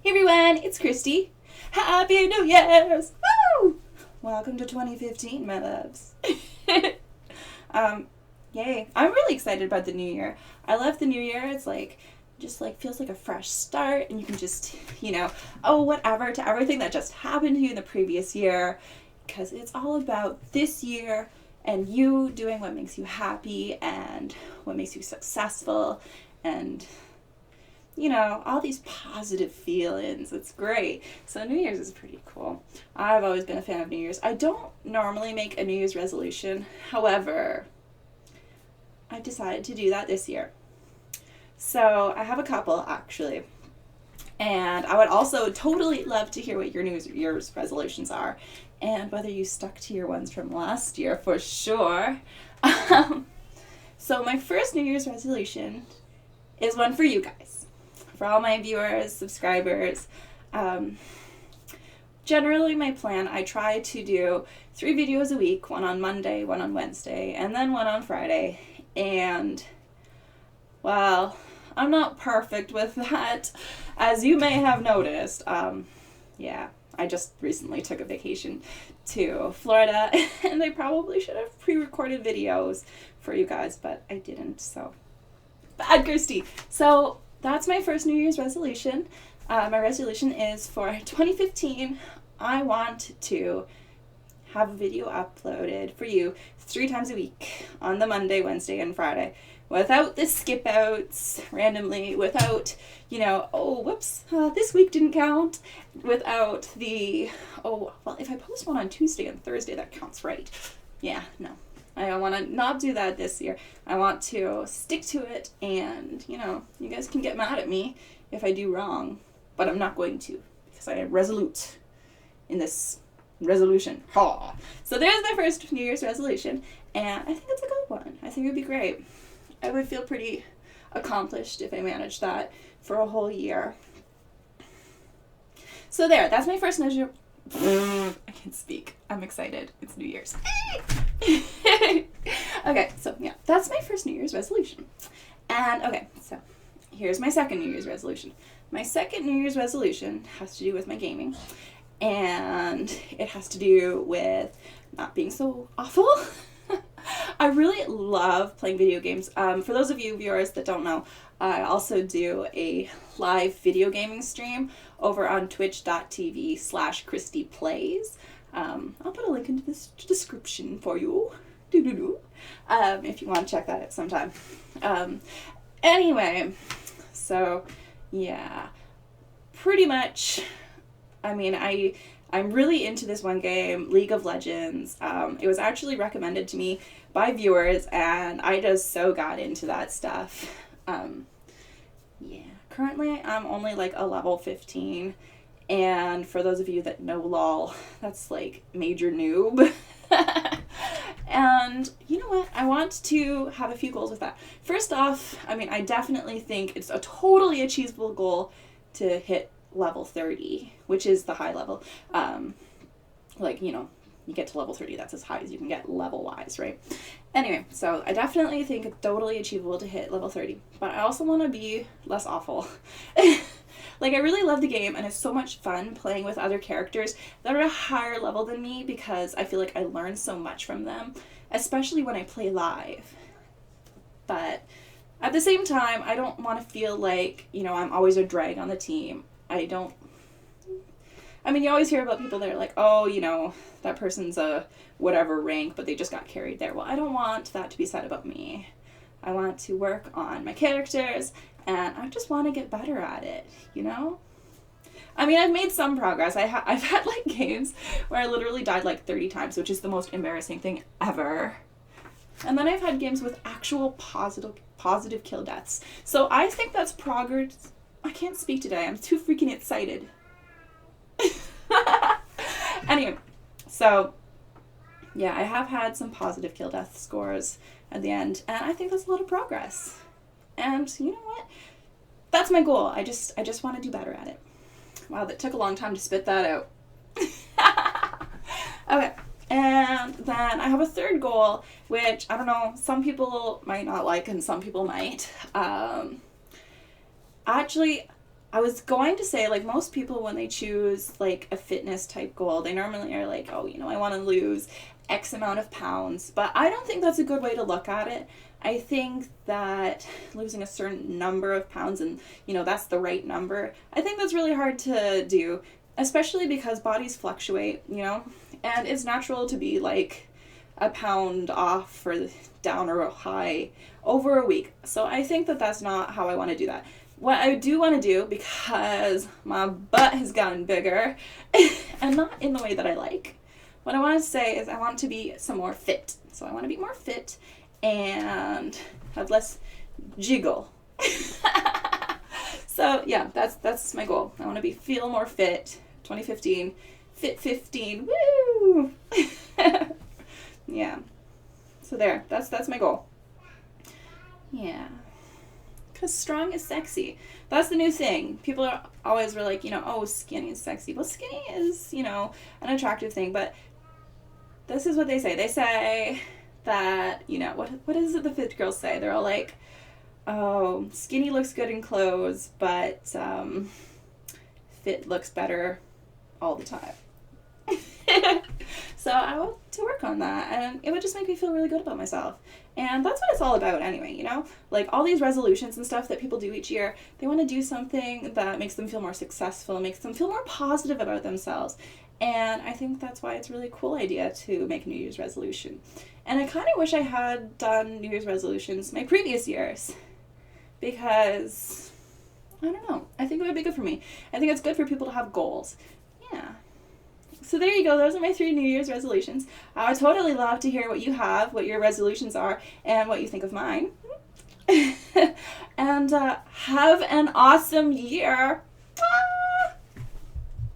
Hey everyone, it's Christy. Happy New Year's! Woo! Welcome to 2015, my loves. Yay. I'm really excited about the new year. I love the new year. It's just feels like a fresh start, and you can just, whatever to everything that just happened to you in the previous year, because it's all about this year and you doing what makes you happy and what makes you successful and all these positive feelings. It's great. So New Year's is pretty cool. I've always been a fan of New Year's. I don't normally make a New Year's resolution. However, I decided to do that this year. So I have a couple, actually. And I would also totally love to hear what your New Year's resolutions are and whether you stuck to your ones from last year for sure. So my first New Year's resolution is one for you guys. For all my viewers, subscribers, generally my plan, I try to do 3 videos a week, one on Monday, one on Wednesday, and then one on Friday. And, well, I'm not perfect with that, as you may have noticed. I just recently took a vacation to Florida, and I probably should have pre-recorded videos for you guys, but I didn't, so bad Kirsty. So that's my first New Year's resolution. My resolution is for 2015, I want to have a video uploaded for you 3 times a week on the Monday, Wednesday, and Friday, without the skip outs randomly, without, this week didn't count, without the, if I post one on Tuesday and Thursday, that counts, right? Yeah, no. I want to not do that this year. I want to stick to it, and, you guys can get mad at me if I do wrong, but I'm not going to, because I am resolute in this resolution. Ha! So there's my first New Year's resolution, and I think it's a good one. I think it would be great. I would feel pretty accomplished if I managed that for a whole year. So there, that's my first measure. I can't speak. I'm excited. It's New Year's. Okay, so yeah, that's my first New Year's resolution. And okay, so here's my second New Year's resolution. My second New Year's resolution has to do with my gaming, and it has to do with not being so awful. I really love playing video games. For those of you viewers that don't know, I also do a live video gaming stream over on twitch.tv/ChristyPlays. I'll put a link into this description for you. If you want to check that out sometime. Anyway, so yeah, pretty much, I'm really into this one game, League of Legends. It was actually recommended to me by viewers, and I just so got into that stuff. Currently I'm only a level 15, and for those of you that know LOL, that's major noob. And you know what? I want to have a few goals with that. First off, I definitely think it's a totally achievable goal to hit level 30, which is the high level. You get to level 30, that's as high as you can get level-wise, right? Anyway, so I definitely think it's totally achievable to hit level 30, but I also want to be less awful. I really love the game, and it's so much fun playing with other characters that are a higher level than me, because I feel like I learn so much from them, especially when I play live. But at the same time, I don't want to feel like, I'm always a drag on the team. You always hear about people that are like, oh, that person's a whatever rank, but they just got carried there. Well, I don't want that to be said about me. I want to work on my characters, and I just want to get better at it, I've made some progress. I've had, games where I literally died, 30 times, which is the most embarrassing thing ever. And then I've had games with actual positive kill deaths. So I think that's progress. I can't speak today. I'm too freaking excited. Anyway, so yeah, I have had some positive kill death scores at the end, and I think that's a lot of progress. And you know what? That's my goal. I just want to do better at it. Wow, that took a long time to spit that out. Okay, and then I have a third goal, which, I don't know, some people might not like and some people might. Actually, I was going to say, like, most people, when they choose, like, a fitness type goal, they normally are like, oh, I want to lose X amount of pounds. But I don't think that's a good way to look at it. I think that losing a certain number of pounds and, that's the right number, I think that's really hard to do, especially because bodies fluctuate, and it's natural to be, like, a pound off or down or high over a week. So I think that that's not how I want to do that. What I do want to do, because my butt has gotten bigger, and not in the way that I like, what I want to say is I want to be some more fit. So I want to be more fit and have less jiggle. So yeah, that's my goal. I want to feel more fit. 2015, fit 15. Woo! Yeah. So there. That's my goal. Yeah. Because strong is sexy. That's the new thing. People are always were like, oh, skinny is sexy. Well, skinny is, an attractive thing, but this is what they say. They say that, what is it the fit girls say? They're all like, oh, skinny looks good in clothes, but fit looks better all the time. So I want to work on that, and it would just make me feel really good about myself. And that's what it's all about anyway, Like all these resolutions and stuff that people do each year, they want to do something that makes them feel more successful, makes them feel more positive about themselves. And I think that's why it's a really cool idea to make a New Year's resolution. And I kind of wish I had done New Year's resolutions my previous years, because, I don't know, I think it would be good for me. I think it's good for people to have goals. Yeah. So there you go. Those are my 3 New Year's resolutions. I would totally love to hear what you have, what your resolutions are, and what you think of mine. And have an awesome year.